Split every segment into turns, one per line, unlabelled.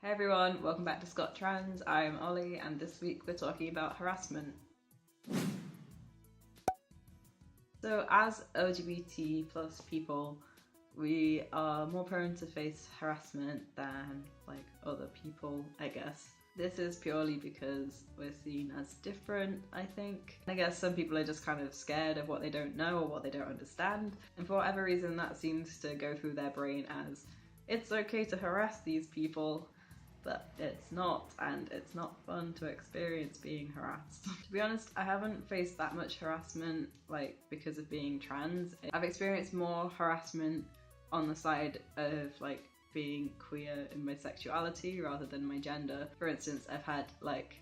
Hey everyone, welcome back to scotTRANS. I'm Ollie and this week we're talking about harassment. So as LGBT plus people, we are more prone to face harassment than like other people, I guess. This is purely because we're seen as different, I think. I guess some people are just kind of scared of what they don't know or what they don't understand, and for whatever reason that seems to go through their brain as it's okay to harass these people. But it's not, and it's not fun to experience being harassed. To be honest, I haven't faced that much harassment like because of being trans. I've experienced more harassment on the side of like being queer in my sexuality rather than my gender. For instance, I've had like,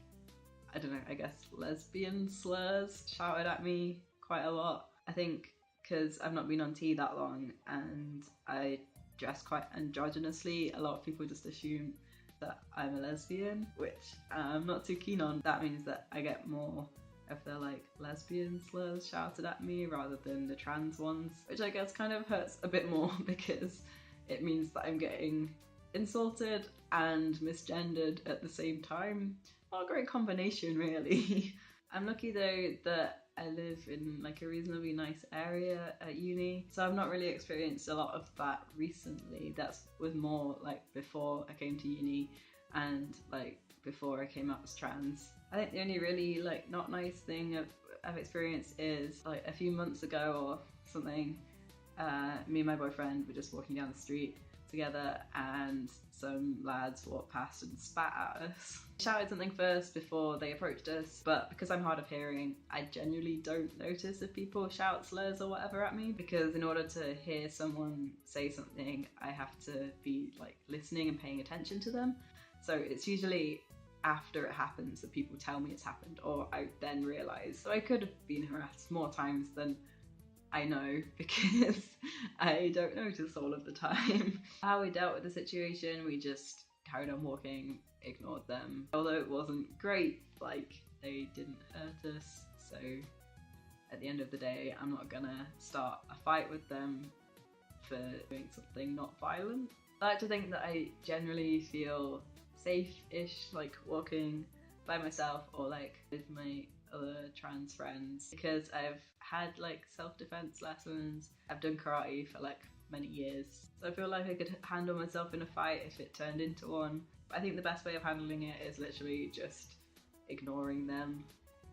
I don't know, I guess lesbian slurs shouted at me quite a lot. I think because I've not been on T that long and I dress quite androgynously, a lot of people just assume that I'm a lesbian, which I'm not too keen on. That means that I get more of the like lesbian slurs shouted at me rather than the trans ones, which I guess kind of hurts a bit more because it means that I'm getting insulted and misgendered at the same time. Not a great combination really. I'm lucky though that I live in like a reasonably nice area at uni, so I've not really experienced a lot of that recently. That was more like before I came to uni and like before I came out as trans. I think the only really like not nice thing I've experienced is like a few months ago or something, me and my boyfriend were just walking down the street together and some lads walked past and spat at us. Shouted something first before they approached us, but because I'm hard of hearing, I genuinely don't notice if people shout slurs or whatever at me, because in order to hear someone say something, I have to be like listening and paying attention to them. So it's usually after it happens that people tell me it's happened, or I then realise. So I could have been harassed more times than I know because I don't notice all of the time. How we dealt with the situation, we just carried on walking, ignored them. Although it wasn't great, like they didn't hurt us, so at the end of the day I'm not gonna start a fight with them for doing something not violent. I like to think that I generally feel safe-ish like walking by myself or like with my other trans friends because I've had like self-defense lessons. I've done karate for like many years, so I feel like I could handle myself in a fight if it turned into one. But I think the best way of handling it is literally just ignoring them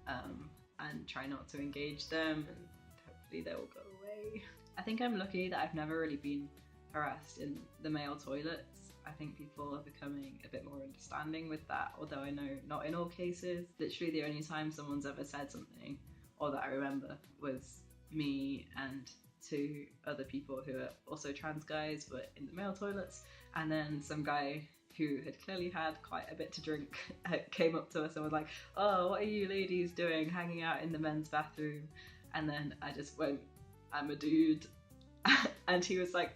and try not to engage them, and hopefully they will go away. I think I'm lucky that I've never really been harassed in the male toilets. I think people are becoming a bit more understanding with that, although I know not in all cases. Literally the only time someone's ever said something, or that I remember, was me and two other people who are also trans guys but in the male toilets, and then some guy who had clearly had quite a bit to drink came up to us and was like, "Oh, what are you ladies doing hanging out in the men's bathroom?" And then I just went, "I'm a dude." And he was like,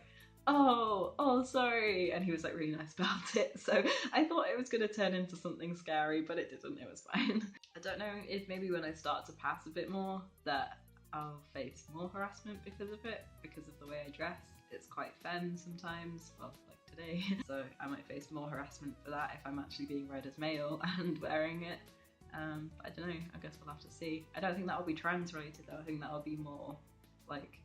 oh, sorry. And he was like really nice about it. So I thought it was going to turn into something scary, but it didn't. It was fine. I don't know if maybe when I start to pass a bit more that I'll face more harassment because of it, because of the way I dress. It's quite femme sometimes, well, like today. So I might face more harassment for that if I'm actually being read as male and wearing it. But I don't know, I guess we'll have to see. I don't think that'll be trans related though. I think that'll be more like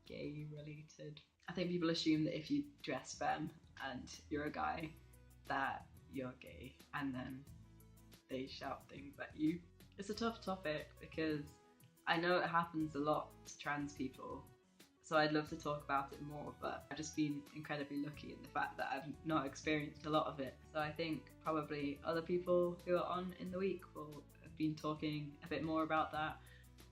gay related. I think people assume that if you dress femme and you're a guy that you're gay, and then they shout things at you. It's a tough topic because I know it happens a lot to trans people, so I'd love to talk about it more, but I've just been incredibly lucky in the fact that I've not experienced a lot of it. So I think probably other people who are on in the week will have been talking a bit more about that,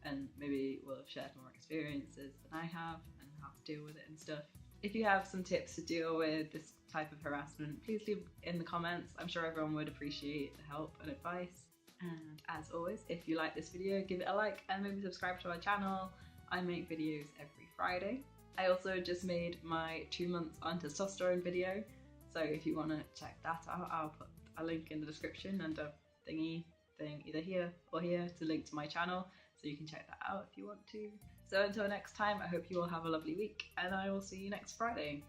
and maybe will have shared more experiences than I have and how to deal with it and stuff. If you have some tips to deal with this type of harassment, please leave in the comments. I'm sure everyone would appreciate the help and advice. And as always, if you like this video, give it a like and maybe subscribe to our channel. I make videos every Friday. I also just made my 2 months on testosterone video, so if you want to check that out, I'll put a link in the description and a thingy thing either here or here to link to my channel, so you can check that out if you want to. So until next time, I hope you all have a lovely week, and I will see you next Friday.